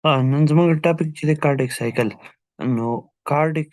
نن زموږ ټاپک چې د کارډیک سایکل. نو کارډیک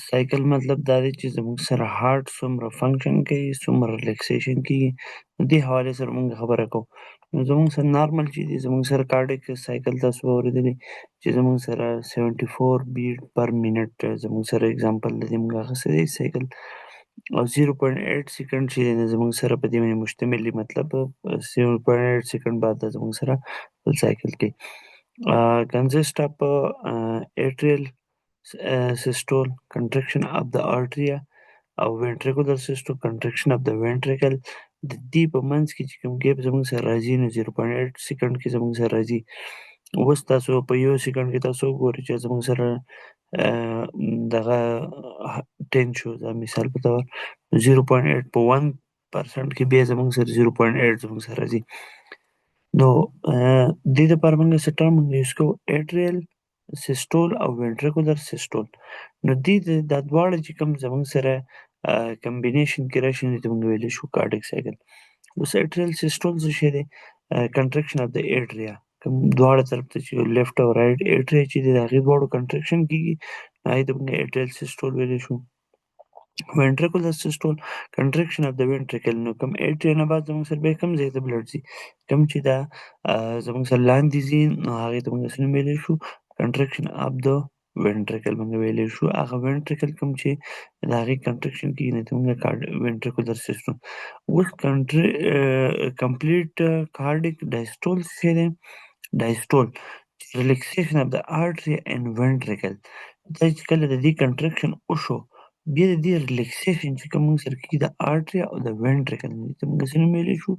سایکل مطلب دا دی چې زموږ سره هارت څومره فنکشن کوي، څومره ریلیکسیشن کوي. دې حوالې سره موږ خبره کوو. نو زموږ سره نارمل چې دی، زموږ سره کارډیک سایکل تاسو به اورېدلی چې زموږ سره 74 بیټ پر منټ زموږ سره اگزامپل د دې موږ اخیستی دی سایکل. او 0.8 سیکنډ چې دی زموږ سره په دې باندې مشتمل دی، مطلب 0.8 سیکنډ بعد دا زموږ سره بل سایکل کوي. Consist of atrial systole, contraction of the arteria او ventricular systole, contraction of the ventricle. د دې په منځ کې چې کوم ګیپ زموږ سره راځي نو 0.8 سیکنډ کې زموږ سره راځي. اوس تاسو په یو سیکنډ کې تاسو وګورئ چې زموږ سره دغه 10 شو، دا مثال په طور 0.8 په 1% کې بیا زموږ سره 0.8 زموږ سره راځي. نو دې دپاره موږ څه ټرم یوز کوو، اټریل سیسټول او وینټریکولر سیسټول. نو دا دواړه چې کوم زموږ سره کمبینیشن کې راشي نو دې موږ ویلی شو کارډیک سایکل. اوس اټریل سیسټول څه شی دی؟ کنټرکشن اف د ایټریا، کوم دواړه طرف ته چې لیفټ او رایټ ایټریا چې دی د هغې دواړو کنټرکشن کېږي، هغې ته موږ اټریل سیسټول ویلی شو. ventricular systole, contraction of the ventricle. نو کوم ایټریا نه بعد زموږ سره بیا کوم ځای ته بلډ ځي، کوم چې دا زموږ سره لاندې ځي نو هغې ته موږ څه نوم ویلی شو، کنټرکشن اف د ventricle موږ ویلی شو. هغه ventricle کوم چې د هغې کنټرکشن کېږي نو ته موږ ventricular systole. اوس کمپلیټ کارډیک ډایسټول څه شی دی؟ ډایسټول ریلیکسیشن اف د artery and ventricle. دا چې کله د دې کنټرکشن وشو بیا د دې ریلیکسیشن چې کوم موږ سره کېږي د آرټریا او د وینټریکل، ته موږ څه نوم ویلی شو،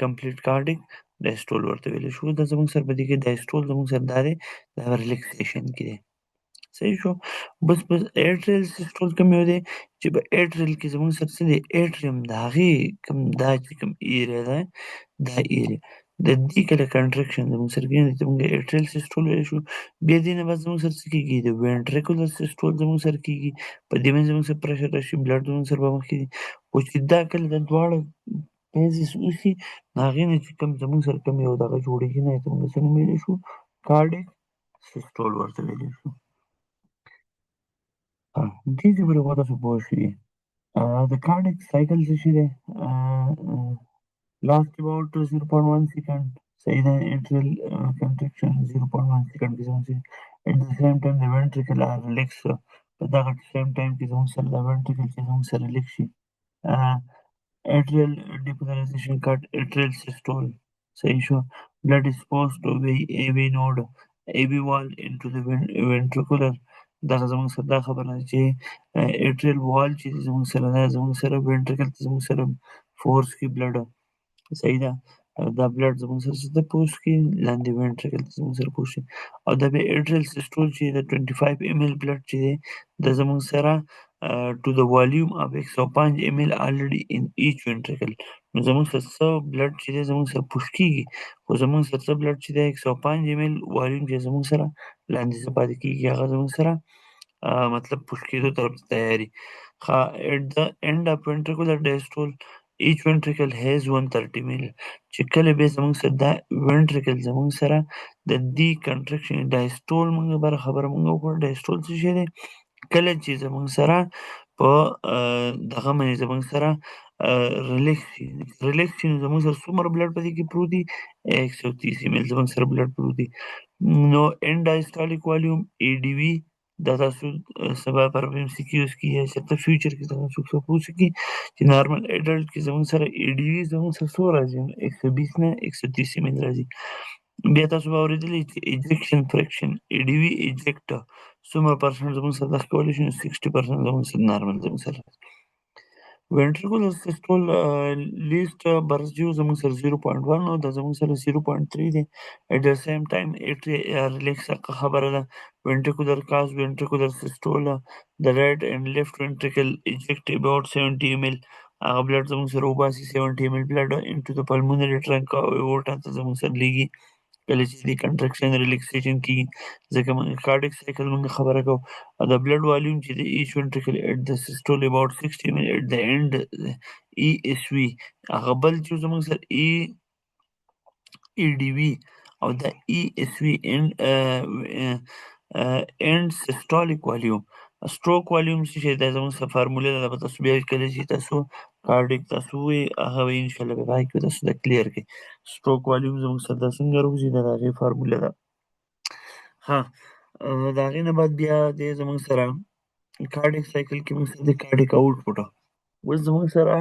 کمپلیټ کارډیک ډایسټول ورته ویلی شو. دا زموږ سره په دې کې ډایسټول زموږ سره دا دی د ریلیکسیشن کې دی. صحیح شو. بس ایټریل سیسټول کوم یو دی چې په ایټریل کې زموږ سره څه دی، ایټریم د هغې کوم دا چې کوم ایریا ده دا ایریا د دې کله کنټرکشن زموږ سره کېږي نو ته موږ ایټریل سیسټول ویلی شو. بیا دې نه بعد زموږ سره څه کېږي، د وینټریکولر سیسټول زموږ سره کېږي. په دې باندې زموږ سره پریشر راشي، بلډ زموږ سره به مخکې ځي. خو چې دا کله دا دواړه فیزز وشي نو هغې نه چې کوم زموږ سره کوم یو دغه جوړېږي نو هغې ته موږ څه نوم ویلی شو، کارډیک سیسټول ورته ویلی شو. دې خبرې خو تاسو پوه شوي. د کارډیک سایکل څه شی دی؟ last about 0.1 second. صحیح ده. atrial contraction 0.1 second کې زموږ سره at the same time the ventricle are relaxed. په دغه same time کې زموږ سره د ventricle چې زموږ سره relax شي. atrial depolarization cut atrial systole. صحیح شو. blood is supposed to be AV node AV wall into the ventricular. دغه زموږ سره دا خبره ده چې atrial wall چې زموږ سره ده زموږ سره ventricle ته زموږ سره فورس کې بلډ. صحیح ده. دا بلډ زموږ سره څه ته پوسټ کړي، لاندې وینټریکل ته زموږ سره پوسټ کړي. او دا بیا ایټریل سیسټول چې د 25 ml بلډ چې دی دا زموږ سره to the volume of 105 ml already in each ventricle. نو زموږ سره څه بلډ چې دی زموږ سره پوسټ کېږي، خو زموږ سره څه بلډ چې دی 105 ml والیوم چې زموږ سره لاندې څه پاتې کېږي هغه زموږ سره مطلب پوسټ کېدو طرف ته تیاري. at the end of ventricular diastole each ventricle has 130 ml. چې کله بیا زموږ سره دا ventricle زموږ سره د دې کنټرکشن ډایسټول موږ خبره موږ وکړو. ډایسټول څه شی دی؟ کله چې زموږ سره په دغه باندې زموږ سره ریلیکس شي، ریلیکس شي نو زموږ سره څومره بلډ په دې کې پروت دي، 130 ml زموږ سره بلډ پروت دي. نو end diastolic volume ADV دا تاسو سبا پر MCQs کې یا چېرته فیوچر کې تاسو څوک پوښتنه کوي چې نارمل اډلټ کې زموږ سره ADV زموږ سره څو راځي، 120 نه 130 ml راځي. بیا تاسو به اورېدلی چې ایجکشن فریکشن ADV ایجکټ څومره پرسنټ زموږ سره دغه کولی شي، 60% زموږ سره نارمل زموږ سره. ventricular systole least burst due زموږ سره 0.1 او دا زموږ سره 0.3 دی. at the same time atria relax خبره ده. ventricular cause ventricular systole the right and left ventricle eject about 70 ml. هغه بلډ زموږ سره وباسي 70 ml بلډ into the pulmonary trunk او aorta ته زموږ سره لیږي کله چې د کنټرکشن ریلیکسیشن کېږي. ځکه موږ کارډیک سایکل موږ خبره کوو. او د بلډ والیوم چې د ایچ ventricle at the systole about 60 ml at the end ESV. هغه بل چې زموږ سره EDV او د ای اس وی اند سیستولیک والیوم. سټروک والیوم چې دا زموږ څه فارموله ده، به تاسو بیا کله چې تاسو کارډیک تاسو وایي هغه به انشاءالله به پای کې تاسو د کلیر کړي. سټروک والیوم زموږ سره دا څنګه روزي دا د هغې فارموله ده. ها د هغې نه بعد بیا دی زموږ سره کارډیک سایکل کې موږ سره د کارډیک آوټپوټ اوس زموږ سره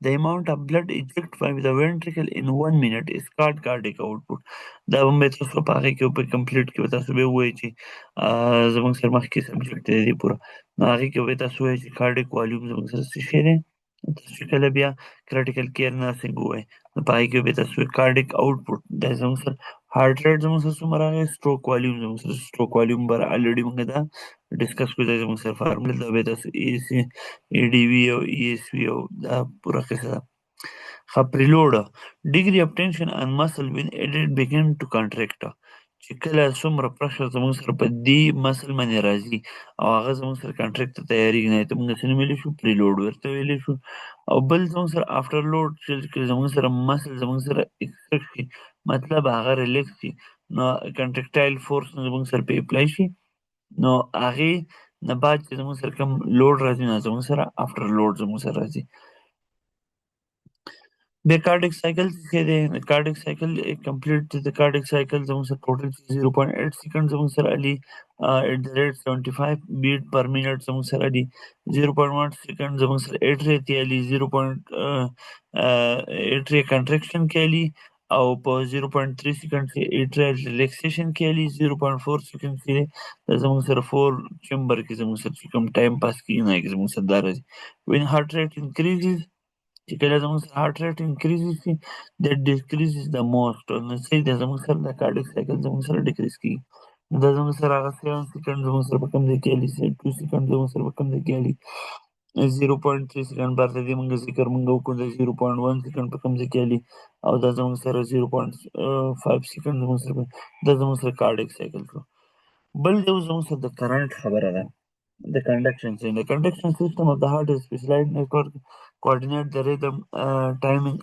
the amount of blood ejected from the ventricle in 1 minute is called cardiac output. دا به مې تاسو په هغې کې په کمپلیټ کې به تاسو بیا ووایئ چې زموږ سره مخکې سبجیکټ دی دې پوره، نو هغې کې به تاسو ووایئ چې کارډیک والیوم زموږ سره څه شی دی. تاسو چې کله بیا کریټیکل کیر نرسنګ ووایئ نو په هغې کې به تاسو وایئ کارډیک آوټپوټ دا زموږ سره هارټ ریټ زموږ سره څومره راغی، سټروک والیوم زموږ سره سټروک والیوم به الریډي موږ دا ډسکس کړو، دا زموږ سره فارموله دا به تاسو ای ډي وي او ای اس وي او دا پوره قصه ده. preload degree of tension on muscle when it begin to contract چې کله څومره پرشر زموږ سره په دې مسل باندې راځي او هغه زموږ سره کانټریکټ ته تیارېږي، نه ته موږ څه ویلی شو پریلوډ ورته ویلی شو. او بل زموږ سره آفټر لوډ چې زموږ سره مسل زموږ سره ایکسپټ شي مطلب هغه ریلیکس شي نو کنټرکټایل فورس زموږ سره په اپلای شي، نو هغې نه بعد چې زموږ سره کوم لوډ راځي نو زموږ سره آفټر لوډ زموږ سره راځي. بیا کارډیک سایکل څه دی؟ د کارډیک سایکل کمپلیټ د کارډیک سایکل زموږ سره ټوټل 0.8 سیکنډ زموږ سره علي ایٹ د ریټ 75 بیټ پر منټ زموږ سره علي 0.1 سیکنډ زموږ سره ایټری تی علي 0.ایټری کنټریکشن کې علي او په 0.3 سیکنډ کې ایټری ریلیکسیشن کې علي 0.4 سیکنډ کې زموږ سره 4 چمبر کې زموږ سره چې کوم ټایم پاس کېږي نه کې زموږ سره دا راځي. when heart rate increases چې کله زموږ سره هارټ ریټ انکریزز شي that decreases the most نو صحیح ده زموږ سره د کارډیک سایکل زموږ سره ډیکریز کېږي. دا زموږ سره هغه 7 سیکنډ زموږ سره په کوم ځای کې علي 2 سیکنډ زموږ سره په کوم ځای کې علي 0.3 سیکنډ بار د دې موږ ذکر موږ وکړو د 0.1 سیکنډ په کوم ځای کې علي او دا زموږ سره 0.5 سیکنډ زموږ سره دا زموږ سره کارډیک سایکل شو. بل یو زموږ سره د کرنټ خبره ده. The conduction system. The conduction system of the heart is specialized network coordinate the rhythm, timing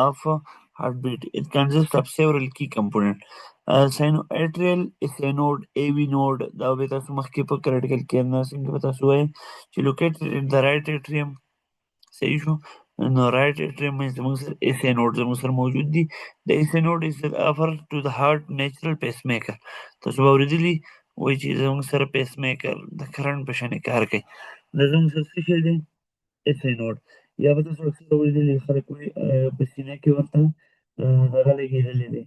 of heartbeat. It consists of several key components. Sinoatrial synode, AV node, دا به تاسو مخکې په critical care nursing کې به تاسو وایي چې located in the right atrium. صحیح شو. نو right atrium means زموږ سره SA node زموږ سره موجود دي. The SA node is offer to the heart natural pacemaker. تاسو به اورېدلي وایي چې زموږ سره پیس میکر د کرنټ په شانې کار کوي. دا زموږ سره څه شی دی؟ SA نوډ. یا به تاسو اکثره اورېدلي خلک وایي په سینه کې ورته دغه لګېدلی دی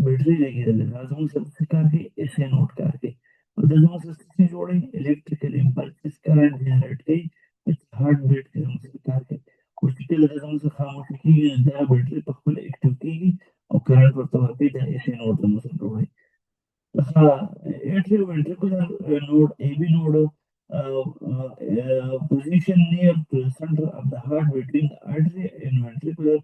بیټرۍ لګېدلې ده، زموږ سره څه کار کوي؟ SA نوډ کار کوي. دا زموږ سره څه شی جوړوي؟ الکتریکل امپلسز کرنټ جنریټ کوي چې هارټ بیټ کې زموږ سره کار کوي. خو چې کله دا زموږ سره خاموشه کېږي دا بیټرۍ په خپله اکټیو کېږي او کرنټ ورته ورکوي، دا SA نوډ زموږ سره جوړوي. Atrioventricular node, AV node, position near to the center of the heart between the artery and ventricular.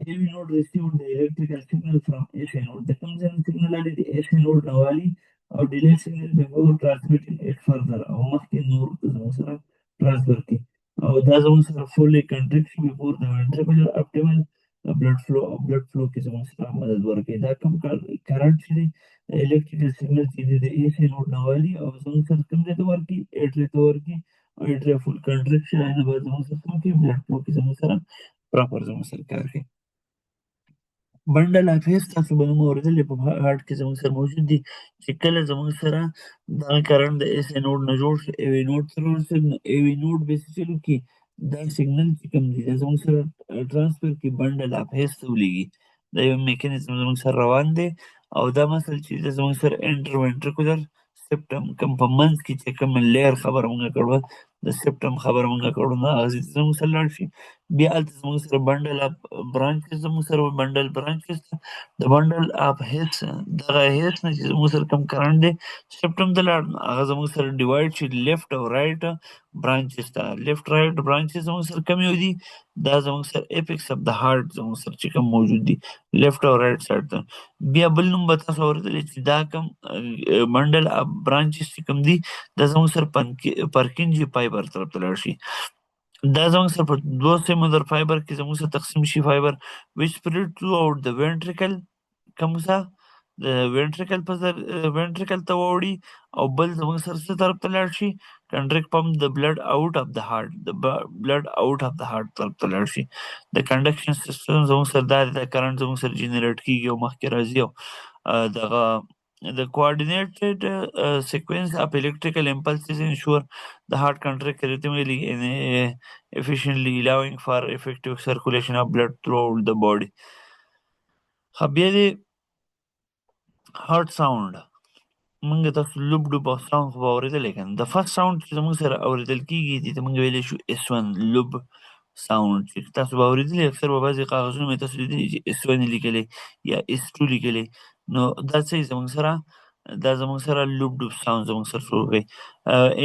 AV node received the electrical signal from SA node. The consumption signal at the SA node nawali or delay signal before transmitting it further. او مخکې نور زموږ سره transfer کړي او دا زموږ سره fully contraction before the ventricular optimal blood flow کې زموږ سره مدد ورکوي. دا کوم کرنټ چې دی electrical signal چې دی د AC نوډ نه والي او زموږ سره کوم ځای ته ورکړي؟ ایټري ته ورکړي او ایټري فول کنټرکشن نه به زموږ سره څه وکړي؟ بلډ فلو کې زموږ سره پراپر زموږ سره کار کوي. بنډل اف هیس تاسو به هم اورېدلي په هارټ کې زموږ سره موجود دي چې کله زموږ سره دغه کرنټ د AC نوډ نه جوړ شي AV نوډ سره ورسېږي نو AV نوډ به څه چل وکړي؟ دا سیګنل چې کوم دی دا زموږ سره ټرانسفر کړي بنډل اف هیس ته ولیږي. دا یو میکانیزم زموږ سره روان دی او دا مسل چې د زموږ سره انټر وینټریکولر سپټم کوم په منځ کې چې کوم لیر خبره مونږ کړو د سپټم خبره مونږ کړو نه هغه زموږ سره لاړ شي. بیا هلته زموږ سره بنډل اف برانچز زموږ سره بنډل برانچز د بنډل اف هیس دغه هیس نه چې زموږ سره کوم کرنټ دی سپټم ته لاړ نو هغه زموږ سره ډیوایډ شي لیفټ او رایټ برانچز ته. لیفټ رایټ برانچز زموږ سره کوم یو دي؟ دا زموږ سره اپیکس اف د هارټ زموږ سره چې کوم موجود دي لیفټ او رایټ سایډ ته. بیا بل نوم به تاسو اورېدلی چې دا کوم بنډل اف برانچز چې کوم دي دا زموږ سره پرکنجي فایبر طرف ته لاړ شي. دا زموږ سره په دوه سیمولر فایبر کې زموږ سره تقسیم شي فایبر which spread throughout the ventricle کوم څه د وینټریکل په وینټریکل ته واوړي او بل زموږ سره څه طرف ته لاړ شي کنډریک پمپ د بلډ آوټ اف د هارت د بلډ آوټ اف د هارت طرف ته لاړ شي د کنډکشن سیستم زموږ سره د کرنٹ زموږ سره جنریټ کیږي او مخکې راځي او دغه the coordinated sequence of electrical impulses ensure the heart contract rhythmically and efficiently, allowing for effective circulation of blood throughout the body. بیا دې هارت ساوند موږ تاسو لوب ډوب او ساوند خو به اورېدلی که نه د فرست ساوند چې زموږ سره اورېدل کېږي دې ته موږ ویلی شو S1 لوب ساوند چې تاسو به اورېدلي اکثر به بعضې کاغذونه مې تاسو لیدلي چې S1 یې لیکلی یا S2 لیکلی نو دا څه زموږ سره دا زموږ سره لوب ډوب ساوند زموږ سره شروع کوي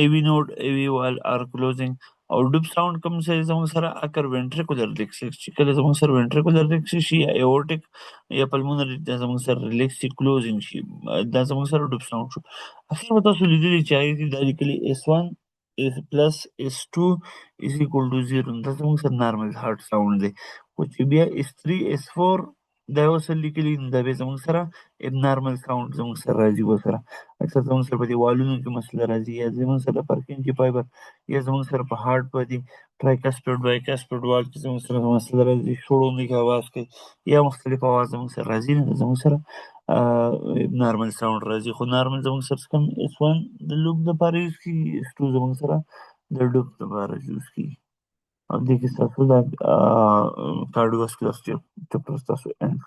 AV نوډ AV وال آر کلوزینګ او ډوب ساوند کوم ځای زموږ سره اکر وینټریکولر ریلیکسیس چې کله زموږ سره وینټریکولر ریلیکسیس شي یا ایورټیک یا پلمونري دا زموږ سره ریلیکس شي کلوزینګ شي دا زموږ سره ډوب ساوند شو اخر به تاسو لیدلي چې هغې کې دا لیکلي S1 پلس S2 is equal to 0 دا زموږ سره نارمل هارت ساوند دی خو چې بیا S3 S4 دا یو څه لیکلي نو دا بیا زموږ سره نارمل ساوند زموږ سره راځي ورسره اکثر زموږ سره په دې والونو کې مسله راځي یا زموږ سره پرکنجي فایبر یا زموږ سره په هارت باندې ټرایکسپیډ بایکسپیډ وال کې زموږ سره مسله راځي شوړونې کې اواز کوي یا مختلف اواز زموږ سره راځي نو زموږ سره نارمل ساوند راځي خو نارمل زموږ سره کوم S1 د لوب دپاره یوز کېږي S2 زموږ سره د ډوب دپاره یوز کېږي او دې کې ستاسو دا کارډیوواسکولر چپټر ستاسو اینډ